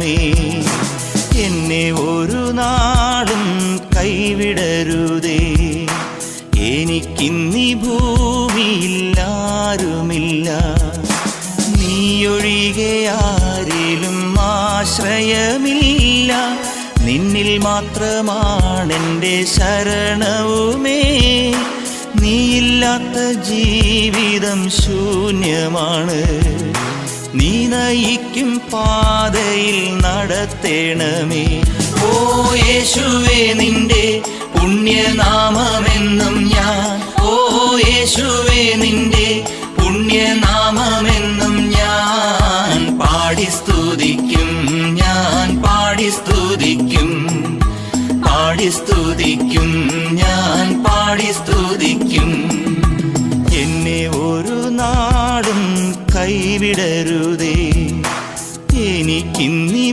തരണമേ. എന്നെ ഒരു നാളും കൈവിടരുതേ. എനിക്കിന്നീ ഭൂമിയിൽ ആരുമില്ല, നീയൊഴികെ ആരിലും ആശ്രയമില്ല. നിന്നിൽ മാത്രമാണെൻ്റെ ശരണവുമേ. നീയില്ലാത്ത ജീവിതം ശൂന്യമാണ്. നീ നയിക്കും പാതയിൽ നടത്തേണമേ. ഓ യേശുവേ, നിന്റെ പുണ്യനാമമെന്നും ഞാൻ, ഓ യേശുവേ, നിന്റെ പുണ്യനാമമെന്നും ഞാൻ പാടി സ്തുതിക്കും, ഞാൻ പാടി സ്തുതിക്കും, പാടി സ്തുതിക്കും, ഞാൻ പാടി സ്തുതിക്കും. എന്നെ ഒരു നാടും കൈവിടരുതേ. എനിക്കിന്നീ